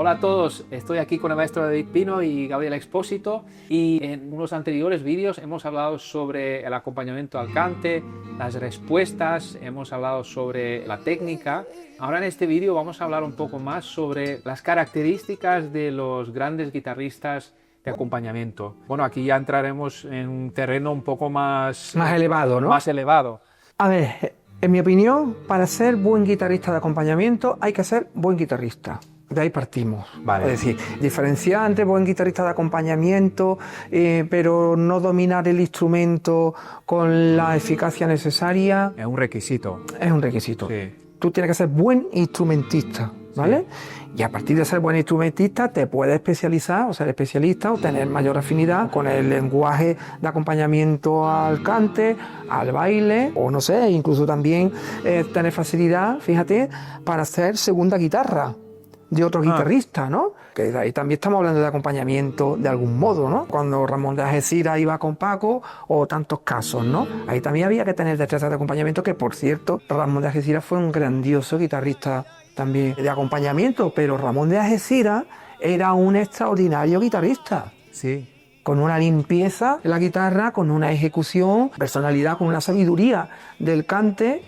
Hola a todos, estoy aquí con el maestro David Pino y Gabriel Expósito y en unos anteriores vídeos hemos hablado sobre el acompañamiento al cante, las respuestas, hemos hablado sobre la técnica. Ahora en este vídeo vamos a hablar un poco más sobre las características de los grandes guitarristas de acompañamiento. Bueno, aquí ya entraremos en un terreno un poco más elevado, ¿no? Más elevado. A ver, en mi opinión, para ser buen guitarrista de acompañamiento hay que ser buen guitarrista. De ahí partimos. Vale. Es decir, diferenciar entre buen guitarrista de acompañamiento, pero no dominar el instrumento con la eficacia necesaria. Es un requisito. Es un requisito. Sí. Tú tienes que ser buen instrumentista, ¿vale? Sí. Y a partir de ser buen instrumentista te puedes especializar o ser especialista o tener mayor afinidad con el lenguaje de acompañamiento al cante, al baile o no sé, incluso también tener facilidad, fíjate, para hacer segunda guitarra de otro guitarrista, ¿no? Que de ahí también estamos hablando de acompañamiento de algún modo, ¿no? Cuando Ramón de Algeciras iba con Paco o tantos casos, ¿no? Ahí también había que tener destrezas de acompañamiento, que por cierto, Ramón de Algeciras fue un grandioso guitarrista también de acompañamiento, pero Ramón de Algeciras era un extraordinario guitarrista. Sí. Con una limpieza en la guitarra, con una ejecución, personalidad, con una sabiduría del cante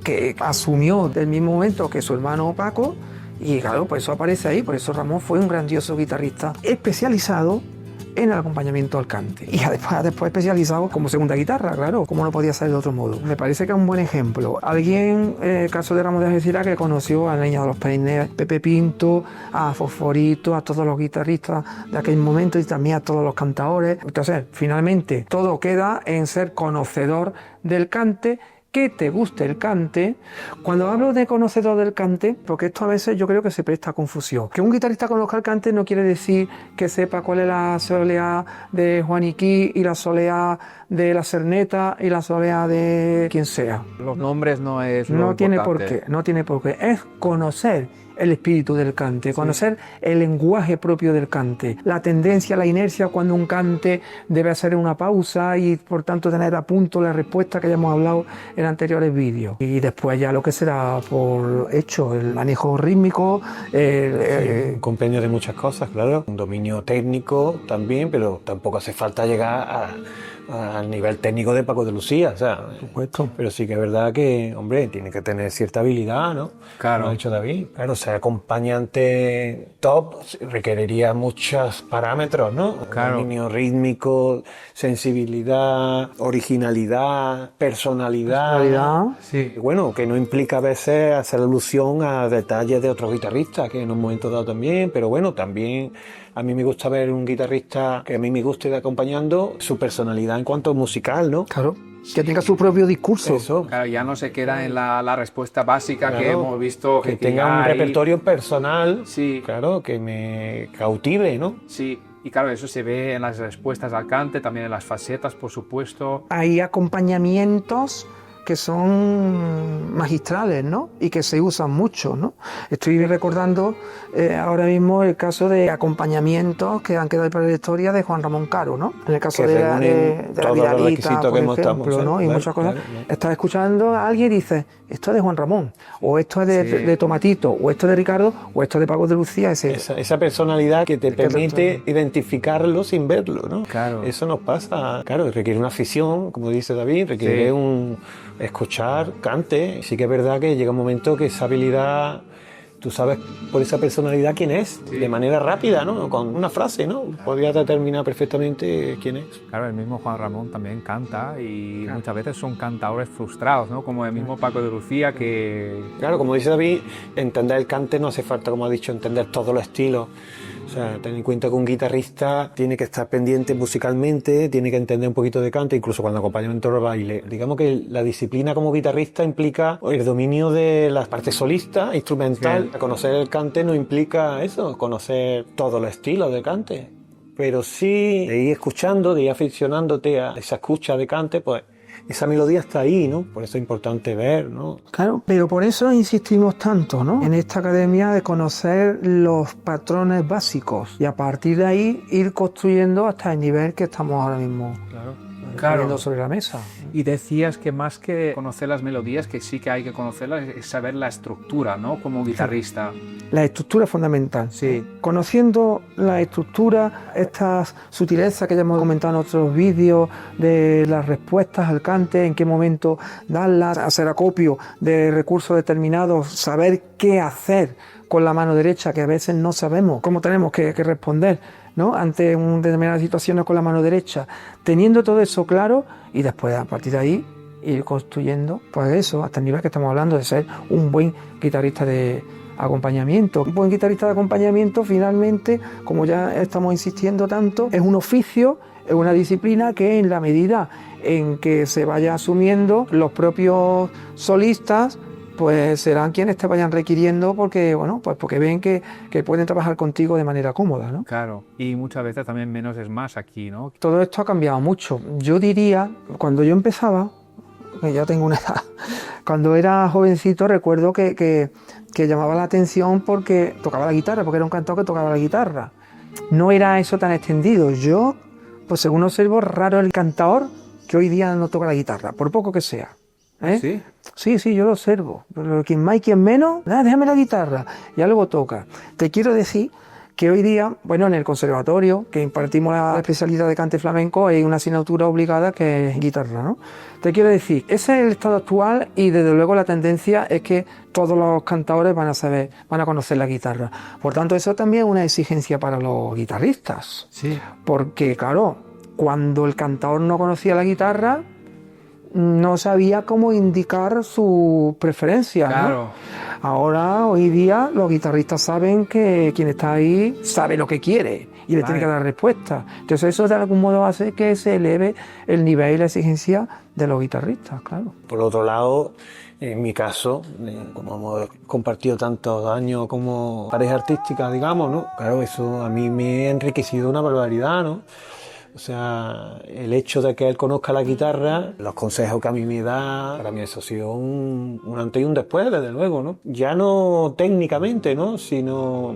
que asumió del mismo momento que su hermano Paco. Y claro, por eso aparece ahí, por eso Ramón fue un grandioso guitarrista especializado en el acompañamiento al cante. Y después especializado como segunda guitarra, claro, como no podía ser de otro modo. Me parece que es un buen ejemplo. Alguien, el caso de Ramón de Algeciras, que conoció a la Niña de los Peines, Pepe Pinto, a Fosforito, a todos los guitarristas de aquel momento y también a todos los cantadores. Entonces, finalmente, todo queda en ser conocedor del cante, que te guste el cante. Cuando hablo de conocedor del cante, porque esto a veces yo creo que se presta a confusión. Que un guitarrista conozca el cante no quiere decir que sepa cuál es la soleá de Juaniquí y la soleá de la Cerneta y la soleá de quien sea. Los nombres no es lo No tiene importante. por qué, no tiene por qué. Es conocer el espíritu del cante, conocer el lenguaje propio del cante, la tendencia, la inercia cuando un cante debe hacer una pausa y por tanto tener a punto la respuesta que ya hemos hablado en anteriores vídeos. Y después ya lo que será por hecho, el manejo rítmico, un compendio de muchas cosas, claro, un dominio técnico también, pero tampoco hace falta llegar al nivel técnico de Paco de Lucía, o sea, por supuesto. Pero sí que es verdad que, hombre, tiene que tener cierta habilidad, ¿no? Claro. Como ha dicho David. Claro, ser acompañante top requeriría muchos parámetros, ¿no? Claro. Dominio rítmico, sensibilidad, originalidad, personalidad. Sí. Bueno, que no implica a veces hacer alusión a detalles de otros guitarristas, que en un momento dado también, pero bueno, también a mí me gusta ver un guitarrista que a mí me guste de acompañando su personalidad en cuanto musical, ¿no? claro, que tenga su propio discurso. Eso. Claro, ya no se queda en la respuesta básica que Claro, hemos visto. que tenga un repertorio personal, Sí. claro, que me cautive, ¿no? Sí, y claro, eso se ve en las respuestas al cante, también en las facetas, por supuesto. Hay acompañamientos que son magistrales, ¿no? Y que se usan mucho, ¿no? Estoy recordando ahora mismo el caso de acompañamientos que han quedado para la historia de Juan Ramón Caro, ¿no? En el caso Que de la todos los Vidalita, requisitos por que hemos ejemplo, estado, ¿no? Y claro, muchas cosas. claro. Estás escuchando a alguien y dices, esto es de Juan Ramón, o esto es de Tomatito, o esto es de Ricardo, o esto es de Paco de Lucía. Esa personalidad que te permite identificarlo sin verlo, ¿no? Claro. Eso nos pasa, claro, requiere una afición, como dice David, requiere un escuchar, cante. Sí que es verdad que llega un momento que esa habilidad, tú sabes por esa personalidad quién es, de manera rápida, ¿no? Con una frase, ¿no? Podrías determinar perfectamente quién es. Claro, el mismo Juan Ramón también canta y muchas veces son cantadores frustrados, ¿no? Como el mismo Paco de Lucía que... Claro, como dice David, entender el cante no hace falta, como ha dicho, entender todos los estilos. O sea, ten en cuenta que un guitarrista tiene que estar pendiente musicalmente, tiene que entender un poquito de cante, incluso cuando acompañamiento de baile. Digamos que la disciplina como guitarrista implica el dominio de la parte solista, instrumental. Sí. Conocer el cante no implica eso, conocer todos los estilos de cante. Pero sí, de ir escuchando, de ir aficionándote a esa escucha de cante, pues esa melodía está ahí, ¿no? Por eso es importante ver, ¿no? Claro, pero por eso insistimos tanto, ¿no? En esta academia de conocer los patrones básicos y a partir de ahí ir construyendo hasta el nivel que estamos ahora mismo poniendo sobre la mesa. Y decías que más que conocer las melodías, que sí que hay que conocerlas, es saber la estructura, ¿no? Como guitarrista. La estructura es fundamental. Sí. Conociendo la estructura, estas sutilezas que ya hemos comentado en otros vídeos, de las respuestas al cante, en qué momento darlas, hacer acopio de recursos determinados, saber qué hacer con la mano derecha, que a veces no sabemos cómo tenemos que responder, ¿no? Ante determinadas situaciones con la mano derecha. Teniendo todo eso claro, y después a partir de ahí ir construyendo, pues eso, hasta el nivel que estamos hablando de ser un buen guitarrista de acompañamiento. Un buen guitarrista de acompañamiento, finalmente, como ya estamos insistiendo tanto, es un oficio, es una disciplina que en la medida en que se vaya asumiendo, los propios solistas pues serán quienes te vayan requiriendo porque, bueno, pues porque ven que pueden trabajar contigo de manera cómoda, ¿no? Claro, y muchas veces también menos es más aquí, ¿no? Todo esto ha cambiado mucho. Yo diría, cuando yo empezaba, que ya tengo una edad, cuando era jovencito recuerdo que llamaba la atención porque tocaba la guitarra, porque era un cantautor que tocaba la guitarra. No era eso tan extendido. Yo, pues según observo, raro el cantador que hoy día no toca la guitarra, por poco que sea. ¿Eh? ¿Sí? Sí, yo lo observo. Pero quien más y quien menos, déjame la guitarra. Ya luego toca. Te quiero decir que hoy día, bueno, en el conservatorio, que impartimos la especialidad de cante flamenco, hay una asignatura obligada que es guitarra, ¿no? Te quiero decir, ese es el estado actual y desde luego la tendencia es que todos los cantadores van a conocer la guitarra. Por tanto, eso también es una exigencia para los guitarristas. Sí. Porque, claro, cuando el cantador no conocía la guitarra, no sabía cómo indicar su preferencia, Claro. ¿no? Ahora, hoy día, los guitarristas saben que quien está ahí sabe lo que quiere y le tiene que dar respuesta. Entonces eso de algún modo hace que se eleve el nivel y la exigencia de los guitarristas, claro. Por otro lado, en mi caso, como hemos compartido tantos años como pareja artística, digamos, ¿no? Claro, eso a mí me ha enriquecido una barbaridad, ¿no? O sea, el hecho de que él conozca la guitarra, los consejos que a mí me da, para mí eso ha sido un antes y un después, desde luego, ¿no? Ya no técnicamente, ¿no? Sino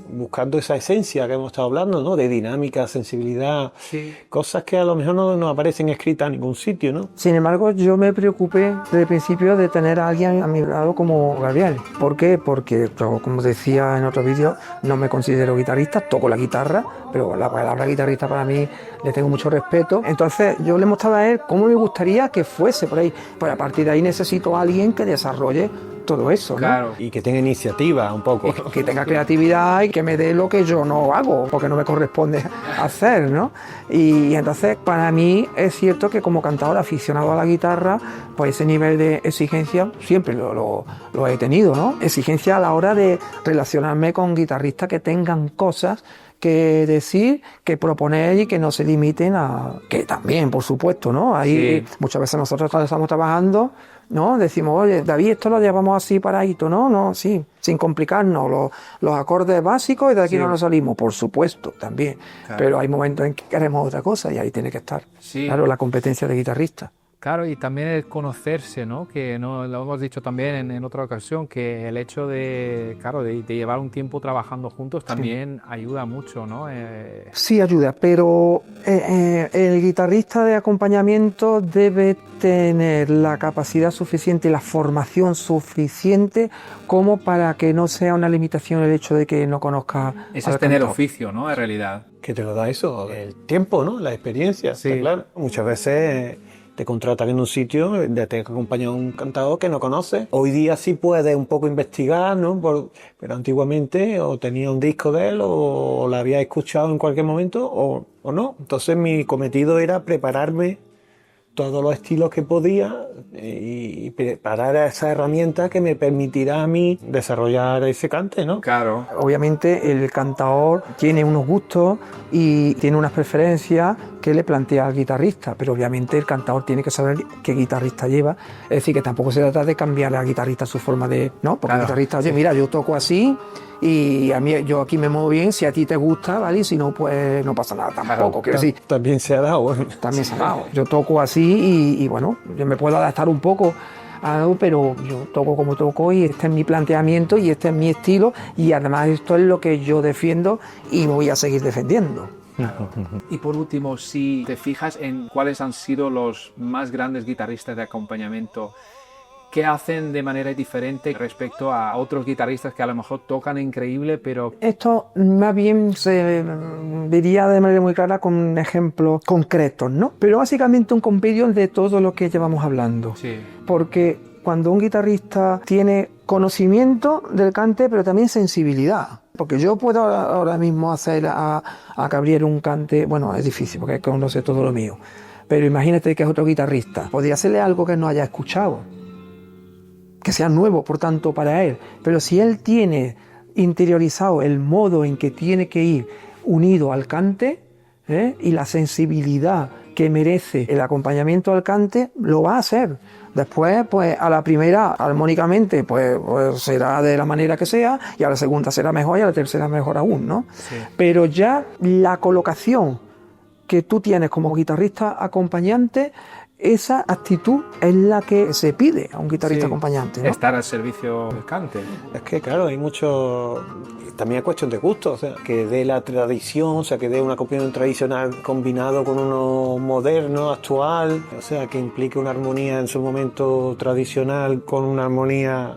buscando esa esencia que hemos estado hablando, ¿no? De dinámica, sensibilidad, Sí. cosas que a lo mejor no aparecen escritas en ningún sitio, ¿no? Sin embargo, yo me preocupé desde el principio de tener a alguien a mi lado como Gabriel. ¿Por qué? Porque, como decía en otro vídeo, no me considero guitarrista, toco la guitarra, pero la palabra guitarrista para mí le tengo mucho respeto. Entonces, yo le mostraba a él cómo me gustaría que fuese por ahí. Pues a partir de ahí necesito a alguien que desarrolle todo eso, ¿no? Claro. Y que tenga iniciativa un poco. Que tenga creatividad y que me dé lo que yo no hago, porque no me corresponde hacer, ¿no? Y entonces, para mí, es cierto que como cantador aficionado a la guitarra, pues ese nivel de exigencia siempre lo he tenido, ¿no? Exigencia a la hora de relacionarme con guitarristas que tengan cosas que decir, que proponer y que no se limiten a... Que también, por supuesto, ¿no? Ahí muchas veces nosotros cuando estamos trabajando, ¿no? Decimos, oye, David, esto lo llevamos así paradito, ¿no? No, sí, sin complicarnos, los acordes básicos y de aquí no nos salimos, por supuesto, también. Claro. Pero hay momentos en que queremos otra cosa y ahí tiene que estar, claro, la competencia de guitarrista. Claro, y también el conocerse, ¿no? Que no lo hemos dicho también en otra ocasión, que el hecho de, claro, de llevar un tiempo trabajando juntos también ayuda mucho, ¿no? Sí, ayuda, pero el guitarrista de acompañamiento debe tener la capacidad suficiente y la formación suficiente como para que no sea una limitación el hecho de que no conozca. Eso es tener oficio, ¿no? En realidad. Que te lo da eso, el tiempo, ¿no? La experiencia, Sí. está claro. Muchas veces te contratan en un sitio, te acompaña un cantador que no conoces. Hoy día sí puedes un poco investigar, ¿no? Pero antiguamente o tenía un disco de él o la había escuchado en cualquier momento o no. Entonces mi cometido era prepararme todos los estilos que podía y preparar esa herramienta que me permitirá a mí desarrollar ese cante, ¿no? Claro. Obviamente el cantador tiene unos gustos y tiene unas preferencias que le plantea al guitarrista, pero obviamente el cantador tiene que saber qué guitarrista lleva, es decir, que tampoco se trata de cambiar al guitarrista su forma de... No, porque el guitarrista, oye, mira, yo toco así y a mí yo aquí me muevo bien, si a ti te gusta, ¿vale? Y si no, pues no pasa nada tampoco, quiero decir. También se ha dado. También se ha dado. Yo toco así y bueno, yo me puedo adaptar un poco a algo, pero yo toco como toco y este es mi planteamiento y este es mi estilo y además esto es lo que yo defiendo y me voy a seguir defendiendo. Y por último, si te fijas en cuáles han sido los más grandes guitarristas de acompañamiento, ¿qué hacen de manera diferente respecto a otros guitarristas que a lo mejor tocan increíble, pero... Esto más bien se vería de manera muy clara con ejemplos concretos, ¿no? Pero básicamente un compendio de todo lo que llevamos hablando. Sí. Porque cuando un guitarrista tiene conocimiento del cante, pero también sensibilidad. Porque yo puedo ahora mismo hacer a Gabriel un cante, bueno, es difícil porque conoce todo lo mío. Pero imagínate que es otro guitarrista. Podría hacerle algo que no haya escuchado, que sea nuevo, por tanto, para él. Pero si él tiene interiorizado el modo en que tiene que ir unido al cante, y la sensibilidad que merece el acompañamiento al cante, lo va a hacer. Después, pues a la primera, armónicamente, pues será de la manera que sea, y a la segunda será mejor, y a la tercera mejor aún, ¿no? Sí. Pero ya la colocación que tú tienes como guitarrista acompañante, esa actitud es la que se pide a un guitarrista acompañante, ¿no? Estar al servicio del cante. Es que claro, hay mucho... También es cuestión de gusto, o sea, que dé la tradición, o sea, que dé un acompañamiento tradicional combinado con uno moderno, actual, o sea, que implique una armonía en su momento tradicional con una armonía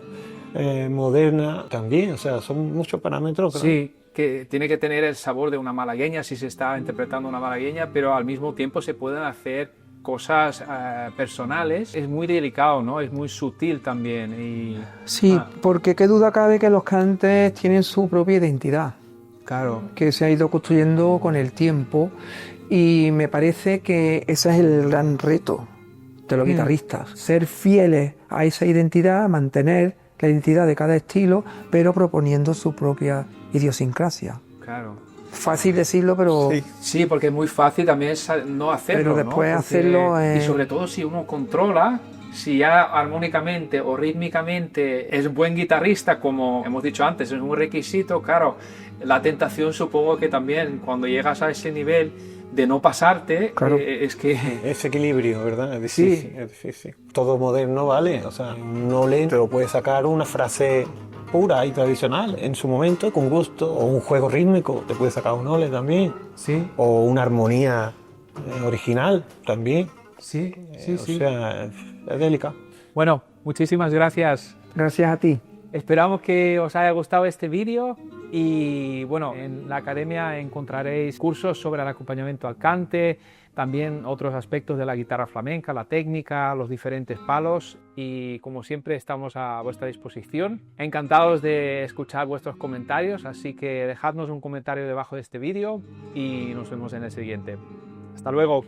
moderna también, o sea, son muchos parámetros. Pero... Sí, que tiene que tener el sabor de una malagueña si se está interpretando una malagueña, pero al mismo tiempo se pueden hacer cosas personales. Es muy delicado, ¿no? Es muy sutil también. Y... Sí, porque qué duda cabe que los cantes tienen su propia identidad. Claro. Que se ha ido construyendo con el tiempo, y me parece que ese es el gran reto de los guitarristas. Ser fieles a esa identidad, mantener la identidad de cada estilo, pero proponiendo su propia idiosincrasia. Claro. Fácil decirlo, pero... Sí, porque es muy fácil también no hacerlo, pero después, ¿no? hacerlo... Y sobre todo si uno controla, si ya armónicamente o rítmicamente es buen guitarrista, como hemos dicho antes, es un requisito, claro, la tentación supongo que también cuando llegas a ese nivel de no pasarte, claro. Es que... Ese equilibrio, ¿verdad? Es difícil, es difícil. Todo moderno vale, o sea, no le pero puede sacar una frase pura y tradicional en su momento, con gusto, o un juego rítmico, te puede sacar un ole también, Sí. o una armonía original también. Sí, O sea, es delicado. Bueno, muchísimas gracias. Gracias a ti. Esperamos que os haya gustado este vídeo y bueno, en la academia encontraréis cursos sobre el acompañamiento al cante, también otros aspectos de la guitarra flamenca, la técnica, los diferentes palos y como siempre estamos a vuestra disposición. Encantados de escuchar vuestros comentarios, así que dejadnos un comentario debajo de este vídeo y nos vemos en el siguiente. Hasta luego.